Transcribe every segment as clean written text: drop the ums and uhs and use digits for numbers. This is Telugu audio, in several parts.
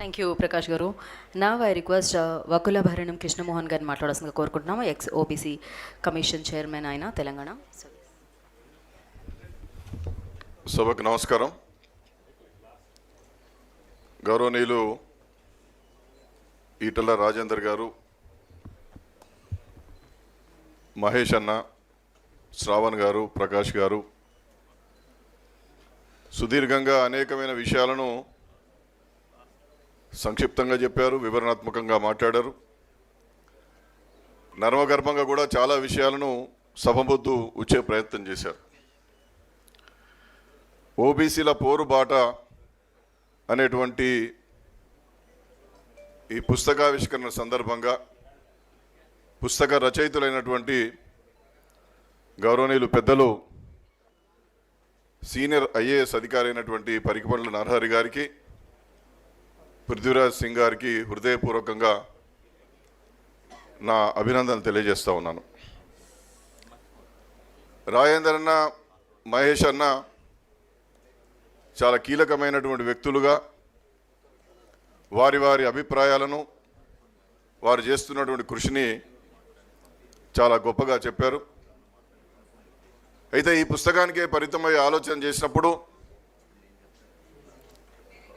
థ్యాంక్ యూ ప్రకాష్ గారు. నా ఐ రిక్వెస్ట్ వకుల భరణం కృష్ణమోహన్ గారిని మాట్లాడాల్సిందిగా కోరుకుంటున్నాము. ఎక్స్ ఓబీసీ కమిషన్ చైర్మన్ ఆయన తెలంగాణ. సభకు నమస్కారం. గౌరవనీయులు ఈటల రాజేందర్ గారు, మహేష్ అన్న, శ్రావణ్ గారు, ప్రకాష్ గారు సుదీర్ఘంగా అనేకమైన విషయాలను సంక్షిప్తంగా చెప్పారు, వివరణాత్మకంగా మాట్లాడారు. నర్మగర్భంగా కూడా చాలా విషయాలను సభముద్దు వచ్చే ప్రయత్నం చేశారు. ఓబీసీల పోరుబాట అనేటువంటి ఈ పుస్తకావిష్కరణ సందర్భంగా పుస్తక రచయితులైనటువంటి గౌరవనీయులు పెద్దలు సీనియర్ ఐఏఎస్ అధికారి అయినటువంటి పరికిపండ్ల నరహరి గారికి, పృథ్వీరాజ్ సింగ్ గారికి హృదయపూర్వకంగా నా అభినందనలు తెలియజేస్తూ ఉన్నాను. రాజేందర్ అన్న, మహేష్ అన్న చాలా కీలకమైనటువంటి వ్యక్తులుగా వారి వారి అభిప్రాయాలను, వారు చేస్తున్నటువంటి కృషిని చాలా గొప్పగా చెప్పారు. అయితే ఈ పుస్తకానికే పరిమితమై ఆలోచన చేసినప్పుడు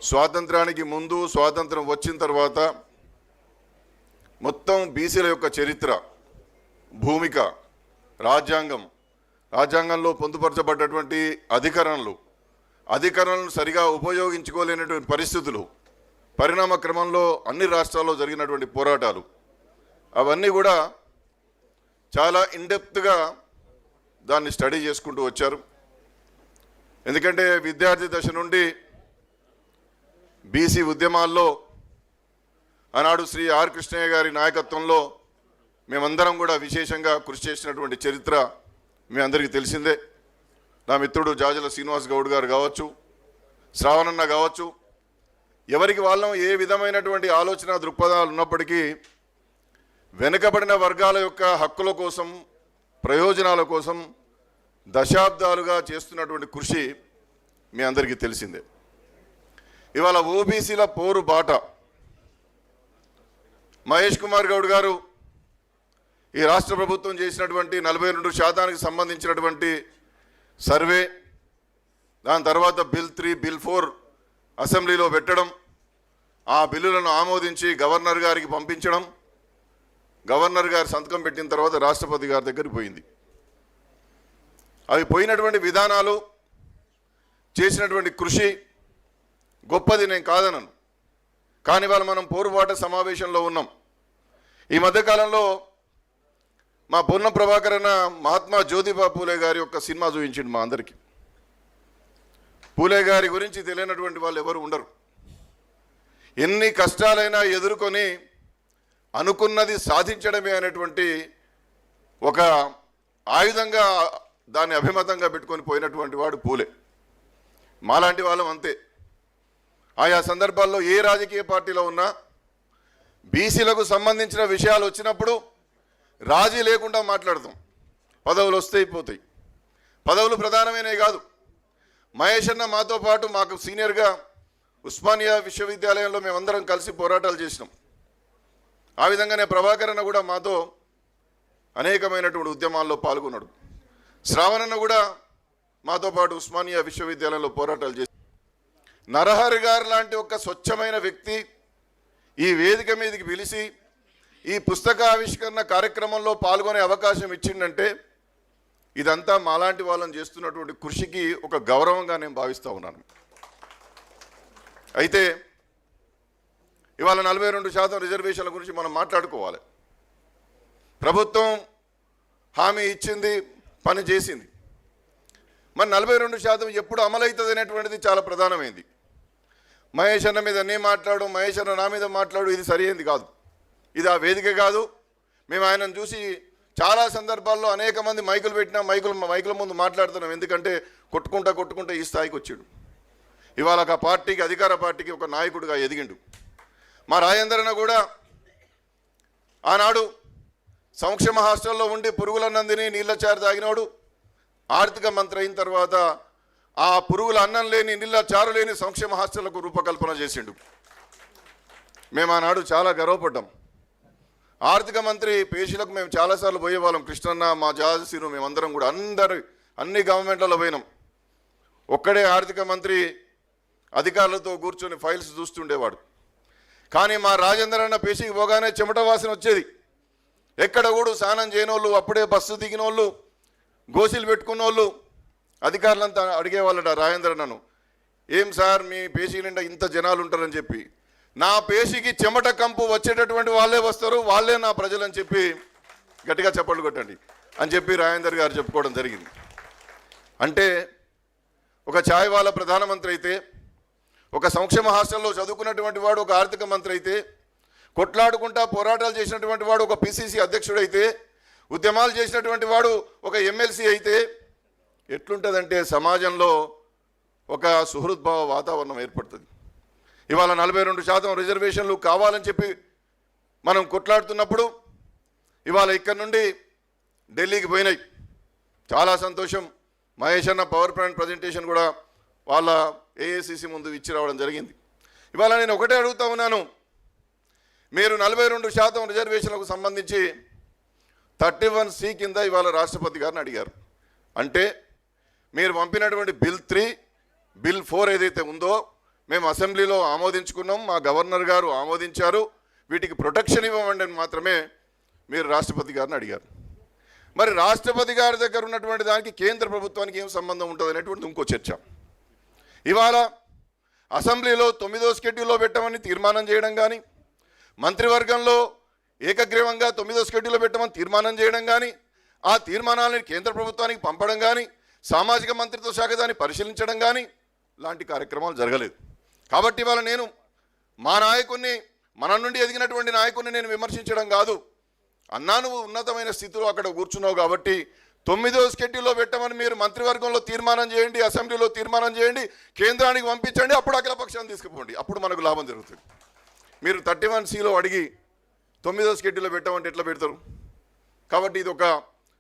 స్వాతంత్రానికి ముందు, స్వాతంత్రం వచ్చిన తర్వాత మొత్తం బీసీల యొక్క చరిత్ర, భూమిక, రాజ్యాంగంలో పొందుపరచబడ్డటువంటి అధికారాలను సరిగా ఉపయోగించుకోలేనటువంటి పరిస్థితులు, పరిణామ క్రమంలో అన్ని రాష్ట్రాల్లో జరిగినటువంటి పోరాటాలు, అవన్నీ కూడా చాలా ఇన్డెప్త్గా దాన్ని స్టడీ చేసుకుంటూ వచ్చారు. ఎందుకంటే విద్యార్థి దశ నుండి బీసీ ఉద్యమాల్లో ఆనాడు శ్రీ ఆర్ కృష్ణయ్య గారి నాయకత్వంలో మేమందరం కూడా విశేషంగా కృషి చేసినటువంటి చరిత్ర మీ అందరికీ తెలిసిందే. నా మిత్రుడు జాజల శ్రీనివాస్ గౌడ్ గారు కావచ్చు, శ్రావణన్న కావచ్చు, ఎవరికి వాళ్ళం ఏ విధమైనటువంటి ఆలోచన దృక్పథాలు ఉన్నప్పటికీ వెనుకబడిన వర్గాల యొక్క హక్కుల కోసం, ప్రయోజనాల కోసం దశాబ్దాలుగా చేస్తున్నటువంటి కృషి మీ అందరికీ తెలిసిందే. ఇవాళ ఓబీసీల పోరు బాట మహేష్ కుమార్ గౌడ్ గారు ఈ రాష్ట్ర ప్రభుత్వం చేసినటువంటి 42% సంబంధించినటువంటి సర్వే, దాని తర్వాత బిల్ 3, బిల్ 4 అసెంబ్లీలో పెట్టడం, ఆ బిల్లులను ఆమోదించి గవర్నర్ గారికి పంపించడం, గవర్నర్ గారు సంతకం పెట్టిన తర్వాత రాష్ట్రపతి గారి దగ్గరికి పోయింది. అవి పోయినటువంటి విధానాలు, చేసినటువంటి కృషి గొప్పది, నేను కాదనను. కానీ వాళ్ళు మనం పోరుబాట సమావేశంలో ఉన్నాం. ఈ మధ్యకాలంలో మా పొన్నం ప్రభాకర్ అన్న మహాత్మా జ్యోతిబా పూలే గారి యొక్క సినిమా చూపించిండు మా అందరికీ. పూలే గారి గురించి తెలియనటువంటి వాళ్ళు ఎవరు ఉండరు. ఎన్ని కష్టాలైనా ఎదుర్కొని అనుకున్నది సాధించడమే అనేటువంటి ఒక ఆయుధంగా దాన్ని అభిమతంగా పెట్టుకొని పోయినటువంటి వాడు పూలే. మాలాంటి వాళ్ళం అంతే. ఆయా సందర్భాల్లో ఏ రాజకీయ పార్టీలో ఉన్నా బీసీలకు సంబంధించిన విషయాలు వచ్చినప్పుడు రాజీ లేకుండా మాట్లాడతాం. పదవులు వస్తే పోతాయి, పదవులు ప్రధానమైనవి కాదు. మహేష్ అన్న మాతో పాటు మాకు సీనియర్గా ఉస్మానియా విశ్వవిద్యాలయంలో మేమందరం కలిసి పోరాటాలు చేసినాం. ఆ విధంగానే ప్రభాకర్ అన్న కూడా మాతో అనేకమైనటువంటి ఉద్యమాల్లో పాల్గొన్నాడు. శ్రావణన్న కూడా మాతో పాటు ఉస్మానియా విశ్వవిద్యాలయంలో పోరాటాలు చేసి, నరహరి గారు లాంటి ఒక స్వచ్ఛమైన వ్యక్తి ఈ వేదిక మీదకి పిలిచి ఈ పుస్తకావిష్కరణ కార్యక్రమంలో పాల్గొనే అవకాశం ఇచ్చిందంటే ఇదంతా మాలాంటి వాళ్ళని చేస్తున్నటువంటి కృషికి ఒక గౌరవంగా నేను భావిస్తూ ఉన్నాను. అయితే ఇవాళ 42% రిజర్వేషన్ల గురించి మనం మాట్లాడుకోవాలి. ప్రభుత్వం హామీ ఇచ్చింది, పని చేసింది. మరి 42% ఎప్పుడు అమలవుతుంది అనేటువంటిది చాలా ప్రధానమైంది. మహేష్ అన్న మీద నేను మాట్లాడు, మహేష్ అన్న నా మీద మాట్లాడు, ఇది సరైనది కాదు. ఇది ఆ వేదిక కాదు. మేము ఆయనను చూసి చాలా సందర్భాల్లో అనేక మంది మైకులు పెట్టినా మైకుల ముందు మాట్లాడుతున్నాం. ఎందుకంటే కొట్టుకుంటా ఈ స్థాయికి వచ్చాడు. ఇవాళ ఒక పార్టీకి, అధికార పార్టీకి ఒక నాయకుడిగా ఎదిగిండు. మా రాజేంద్రన్న కూడా ఆనాడు సంక్షేమ హాస్టల్లో ఉండి పురుగులన్నందిని నీళ్ళ చారు తాగినోడు. ఆర్థిక మంత్రి అయిన తర్వాత ఆ పురుగుల అన్నం లేని, నీళ్ళ చారు లేని సంక్షేమ హాస్టళ్లకు రూపకల్పన చేసిండు. మేము ఆనాడు చాలా గర్వపడ్డాం. ఆర్థిక మంత్రి పేషీలకు మేము చాలాసార్లు పోయేవాళ్ళం. కృష్ణన్న, మా జాజసీను, మేమందరం కూడా అన్ని గవర్నమెంట్లలో పోయినాం. ఒక్కడే ఆర్థిక మంత్రి అధికారులతో కూర్చొని ఫైల్స్ చూస్తుండేవాడు. కానీ మా రాజేంద్ర అన్న పేషీకి పోగానే చెమట వాసన వచ్చేది. ఎక్కడ కూడా స్నానం చేయనోళ్ళు, అప్పుడే బస్సు దిగిన వాళ్ళు, గోసీలు పెట్టుకున్న వాళ్ళు అధికారులంతా అడిగేవాళ్ళట రాజేంద్ర అన్నను, ఏం సార్ మీ పేషీ నిండా ఇంత జనాలు ఉంటారని చెప్పి. నా పేషీకి చెమట కంపు వచ్చేటటువంటి వాళ్ళే వస్తారు, వాళ్ళే నా ప్రజలు అని చెప్పి గట్టిగా చప్పట్లు కొట్టండి అని చెప్పి రాజేందర్ గారు చెప్పుకోవడం జరిగింది. అంటే ఒక ఛాయ్ వాళ్ళ ప్రధానమంత్రి అయితే, ఒక సంక్షేమ హాస్టల్లో చదువుకున్నటువంటి వాడు ఒక ఆర్థిక మంత్రి అయితే, కొట్లాడుకుంటా పోరాటాలు చేసినటువంటి వాడు ఒక పిసిసి అధ్యక్షుడు అయితే, ఉద్యమాలు చేసినటువంటి వాడు ఒక ఎమ్మెల్సీ అయితే ఎట్లుంటుందంటే సమాజంలో ఒక సుహృద్భావ వాతావరణం ఏర్పడుతుంది. ఇవాళ 42% రిజర్వేషన్లు కావాలని చెప్పి మనం కొట్లాడుతున్నప్పుడు ఇవాళ ఇక్కడి నుండి ఢిల్లీకి పోయినాయి. చాలా సంతోషం. మహేష్ అన్న పవర్ పాయింట్ ప్రజెంటేషన్ కూడా వాళ్ళ ఏఐసిసి ముందు ఇచ్చి రావడం జరిగింది. ఇవాళ నేను ఒకటే అడుగుతా ఉన్నాను, మీరు 42% రిజర్వేషన్లకు సంబంధించి 31C కింద ఇవాళ రాష్ట్రపతి గారిని అడిగారు. అంటే మీరు పంపినటువంటి బిల్ 3, బిల్ 4 ఏదైతే ఉందో మేము అసెంబ్లీలో ఆమోదించుకున్నాం, మా గవర్నర్ గారు ఆమోదించారు, వీటికి ప్రొటెక్షన్ ఇవ్వమండి అని మాత్రమే మీరు రాష్ట్రపతి గారిని అడిగారు. మరి రాష్ట్రపతి గారి దగ్గర ఉన్నటువంటి దానికి కేంద్ర ప్రభుత్వానికి ఏం సంబంధం ఉంటుంది అనేటువంటిది ఇంకో చర్చ. ఇవాళ అసెంబ్లీలో 9వ షెడ్యూల్లో పెట్టమని తీర్మానం చేయడం కానీ, మంత్రివర్గంలో ఏకగ్రీవంగా 9వ షెడ్యూల్లో పెట్టమని తీర్మానం చేయడం కానీ, ఆ తీర్మానాలను కేంద్ర ప్రభుత్వానికి పంపడం కానీ, సామాజిక మంత్రిత్వ శాఖ దాన్ని పరిశీలించడం కానీ లాంటి కార్యక్రమాలు జరగలేదు. కాబట్టి ఇవాళ నేను మా నాయకుడిని, మన నుండి ఎదిగినటువంటి నాయకుడిని నేను విమర్శించడం కాదు. అన్నా నువ్వు ఉన్నతమైన స్థితిలో అక్కడ కూర్చున్నావు కాబట్టి 9వ షెడ్యూల్లో పెట్టమని మీరు మంత్రివర్గంలో తీర్మానం చేయండి, అసెంబ్లీలో తీర్మానం చేయండి, కేంద్రానికి పంపించండి, అప్పుడు అఖిలపక్షాన్ని తీసుకుపోండి, అప్పుడు మనకు లాభం జరుగుతుంది. మీరు 31Cలో అడిగి 9వ షెడ్యూల్లో పెట్టమంటే ఎట్లా పెడతారు? కాబట్టి ఇది ఒక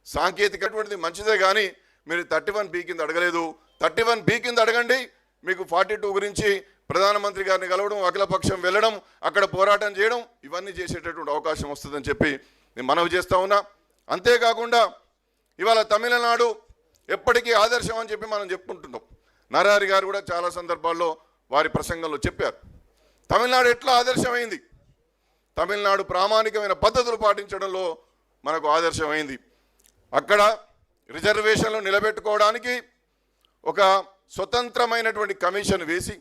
సాంకేతికటువంటిది మంచిదే, కానీ మీరు 31B కింద అడగలేదు. 31B కింద అడగండి. మీకు 42 గురించి ప్రధానమంత్రి గారిని కలవడం, అఖిలపక్షం వెళ్ళడం, అక్కడ పోరాటం చేయడం, ఇవన్నీ చేసేటటువంటి అవకాశం వస్తుందని చెప్పి నేను మనవి చేస్తా ఉన్నా. అంతేకాకుండా ఇవాళ తమిళనాడు ఎప్పటికీ ఆదర్శం అని చెప్పి మనం చెప్పుకుంటున్నాం. నరహరి గారు కూడా చాలా సందర్భాల్లో వారి ప్రసంగంలో చెప్పారు. తమిళనాడు ఎట్లా ఆదర్శమైంది? తమిళనాడు ప్రామాణికమైన పద్ధతులు పాటించడంలో మనకు ఆదర్శమైంది. అక్కడ రిజర్వేషన్లు నిలబెట్టుకోవడానికి ఒక స్వతంత్రమైనటువంటి కమిషన్ వేసి,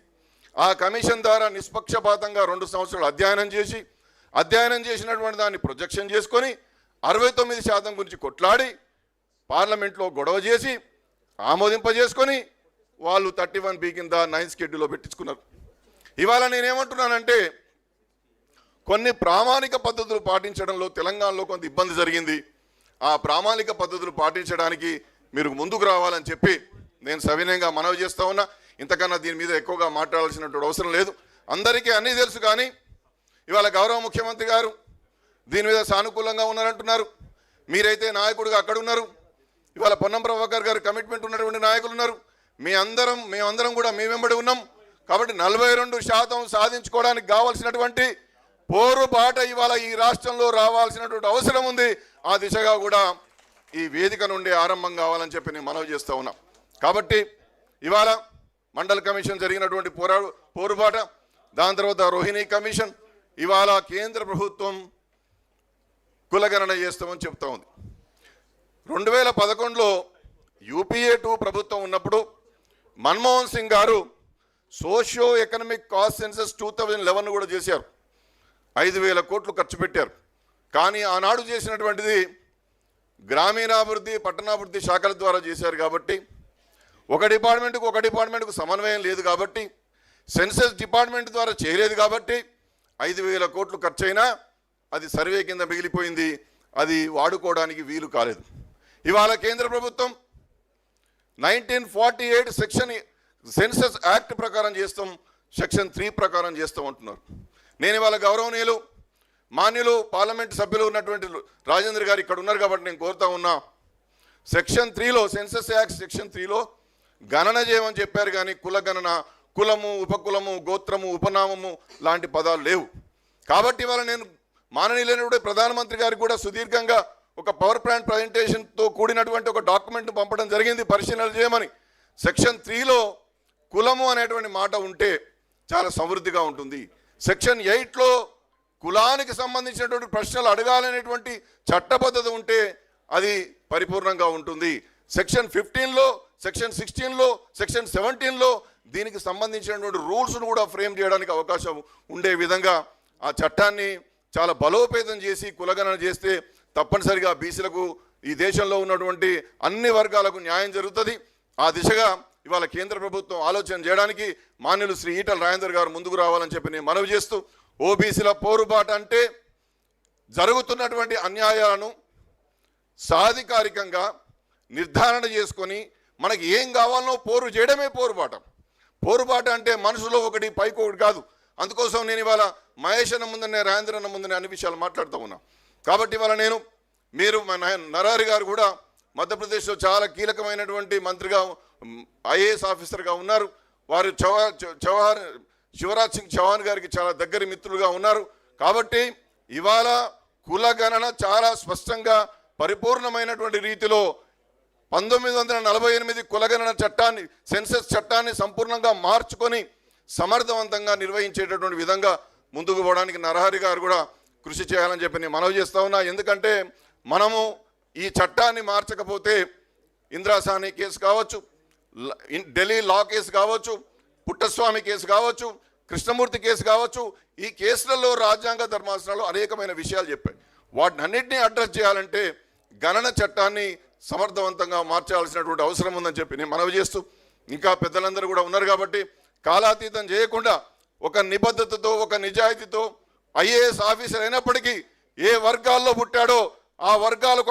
ఆ కమిషన్ ద్వారా నిష్పక్షపాతంగా 2 సంవత్సరాలు అధ్యయనం చేసినటువంటి దాన్ని ప్రొజెక్షన్ చేసుకొని 69% గురించి కొట్లాడి పార్లమెంట్లో గొడవ చేసి ఆమోదింపజేసుకొని వాళ్ళు 31B కింద 9th షెడ్యూల్లో పెట్టించుకున్నారు. ఇవాళ నేనేమంటున్నానంటే, కొన్ని ప్రామాణిక పద్ధతులు పాటించడంలో తెలంగాణలో కొంత ఇబ్బంది జరిగింది. ఆ ప్రామాణిక పద్ధతులు పాటించడానికి మీరు ముందుకు రావాలని చెప్పి నేను సవినయంగా మనవి చేస్తా ఉన్నా. ఇంతకన్నా దీని మీద ఎక్కువగా మాట్లాడాల్సినటువంటి అవసరం లేదు. అందరికీ అన్నీ తెలుసు. కానీ ఇవాళ గౌరవ ముఖ్యమంత్రి గారు దీని మీద సానుకూలంగా ఉన్నారంటున్నారు. మీరైతే నాయకుడిగా అక్కడ ఉన్నారు. ఇవాళ పొన్నం ప్రభాకర్ గారు కమిట్మెంట్ ఉన్నటువంటి నాయకులు ఉన్నారు. మేమందరం కూడా మీ వెంబడి ఉన్నాం. కాబట్టి 42% సాధించుకోవడానికి కావాల్సినటువంటి పోరుబాట ఇవాళ ఈ రాష్ట్రంలో రావాల్సినటువంటి అవసరం ఉంది. ఆ దిశగా కూడా ఈ వేదిక నుండి ఆరంభం కావాలని చెప్పి నేను మనవి చేస్తూ ఉన్నా. కాబట్టి ఇవాళ మండల్ కమిషన్ జరిగినటువంటి పోరుబాట, దాని తర్వాత రోహిణి కమిషన్, ఇవాళ కేంద్ర ప్రభుత్వం కులగణన చేస్తామని చెప్తా ఉంది. 2011లో UPA 2 ప్రభుత్వం ఉన్నప్పుడు మన్మోహన్ సింగ్ గారు సోషియో ఎకనామిక్ కాస్ట్ సెన్సస్ 2011 కూడా చేశారు. 5,000 కోట్లు ఖర్చు పెట్టారు. కానీ ఆనాడు చేసినటువంటిది గ్రామీణాభివృద్ధి, పట్టణాభివృద్ధి శాఖల ద్వారా చేశారు. కాబట్టి ఒక డిపార్ట్మెంట్కు సమన్వయం లేదు. కాబట్టి సెన్సస్ డిపార్ట్మెంట్ ద్వారా చేయలేదు. కాబట్టి 5,000 కోట్లు ఖర్చు అయినా అది సర్వే కింద మిగిలిపోయింది. అది వాడుకోవడానికి వీలు కాలేదు. ఇవాళ కేంద్ర ప్రభుత్వం 1948 సెక్షన్ సెన్సస్ యాక్ట్ ప్రకారం చేస్తాం, సెక్షన్ 3 ప్రకారం చేస్తాం అంటున్నారు. నేను ఇవాళ గౌరవనీయులు మాన్యులు పార్లమెంట్ సభ్యులు ఉన్నటువంటి రాజేంద్ర గారు ఇక్కడ ఉన్నారు కాబట్టి నేను కోరుతా ఉన్నా, సెక్షన్ 3లో సెన్సస్ యాక్ట్ సెక్షన్ 3లో గణన చేయమని చెప్పారు. కానీ కుల గణన, కులము, ఉపకులము, గోత్రము, ఉపనామము లాంటి పదాలు లేవు. కాబట్టి ఇవాళ నేను మాననీయులైనటువంటి ప్రధానమంత్రి గారికి కూడా సుదీర్ఘంగా ఒక పవర్ పాయింట్ ప్రజెంటేషన్తో కూడినటువంటి ఒక డాక్యుమెంట్ పంపడం జరిగింది పరిశీలన చేయమని. సెక్షన్ 3లో కులము అనేటువంటి మాట ఉంటే చాలా సమృద్ధిగా ఉంటుంది. సెక్షన్ 8లో కులానికి సంబంధించినటువంటి ప్రశ్నలు అడగాలనేటువంటి చట్టబద్ధత ఉంటే అది పరిపూర్ణంగా ఉంటుంది. సెక్షన్ 15లో, సెక్షన్ 16లో, సెక్షన్ 17లో దీనికి సంబంధించినటువంటి రూల్స్ను కూడా ఫ్రేమ్ చేయడానికి అవకాశం ఉండే విధంగా ఆ చట్టాన్ని చాలా బలోపేతం చేసి కులగణన చేస్తే తప్పనిసరిగా బీసీలకు ఈ దేశంలో ఉన్నటువంటి అన్ని వర్గాలకు న్యాయం జరుగుతుంది. ఆ దిశగా ఇవాళ కేంద్ర ప్రభుత్వం ఆలోచన చేయడానికి మాన్యులు శ్రీ ఈటల రాజేందర్ గారు ముందుకు రావాలని చెప్పి నేను మనవి చేస్తూ, ఓబీసీల పోరుబాట అంటే జరుగుతున్నటువంటి అన్యాయాలను సాధికారికంగా నిర్ధారణ చేసుకొని మనకి ఏం కావాలనో పోరు చేయడమే పోరుబాట. పోరుబాట అంటే మనసులో ఒకటి పైకి ఒకటి కాదు. అందుకోసం నేను ఇవాళ మహేష్ అన్న ముందనే, రాజేంద్ర అన్న ముందనే అన్ని విషయాలు మాట్లాడుతూ ఉన్నా. కాబట్టి ఇవాళ మీరు నరహరి గారు కూడా మధ్యప్రదేశ్లో చాలా కీలకమైనటువంటి మంత్రిగా, ఐఏఎస్ ఆఫీసర్గా ఉన్నారు. వారు శివరాజ్ సింగ్ చౌహాన్ గారికి చాలా దగ్గర మిత్రులుగా ఉన్నారు. కాబట్టి ఇవాళ కులగణన చాలా స్పష్టంగా పరిపూర్ణమైనటువంటి రీతిలో 1948 కులగణన చట్టాన్ని, సెన్సస్ చట్టాన్ని సంపూర్ణంగా మార్చుకొని సమర్థవంతంగా నిర్వహించేటటువంటి విధంగా ముందుకు పోవడానికి నరహరి గారు కూడా కృషి చేయాలని చెప్పి నేను మనవి చేస్తా ఉన్నా. ఎందుకంటే మనము ఈ చట్టాన్ని మార్చకపోతే ఇందిరాసాని కేసు కావచ్చు, ఢిల్లీ లా కేసు కావచ్చు, పుట్టస్వామి కేసు కావచ్చు, కృష్ణమూర్తి కేసు కావచ్చు, ఈ కేసులలో రాజ్యాంగ ధర్మాసనాలు అనేకమైన విషయాలు చెప్పాయి. వాటిని అన్నింటినీ అడ్రస్ చేయాలంటే గణన చట్టాన్ని సమర్థవంతంగా మార్చాల్సినటువంటి అవసరం ఉందని చెప్పి నేను మనవి చేస్తూ, ఇంకా పెద్దలందరూ కూడా ఉన్నారు కాబట్టి కాలాతీతం చేయకుండా ఒక నిబద్ధతతో, ఒక నిజాయితీతో ఐఏఎస్ ఆఫీసర్ అయినప్పటికీ ఏ వర్గాల్లో పుట్టాడో ఆ వర్గాలకు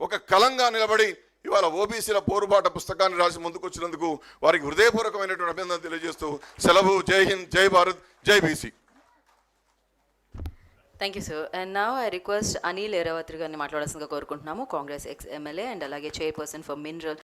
ఒక కలంగా నిలబడి ఇవాళ ఓబీసీల పోరుబాట పుస్తకాన్ని రాసి ముందుకొచ్చినందుకు వారికి హృదయపూర్వకమైనటువంటి అభినందన తెలియజేస్తూ సెలవు. జై హింద్, జై భారత్, జై BC. Thank you sir. And now I request Anil Eravatri గారిని మాట్లాడాల్సిందిగా కోరుకుంటున్నాము, కాంగ్రెస్ ఎక్స్ ఎమ్మెల్యే అండ్ అలాగే చైర్పర్సన్ ఫర్ మినరల్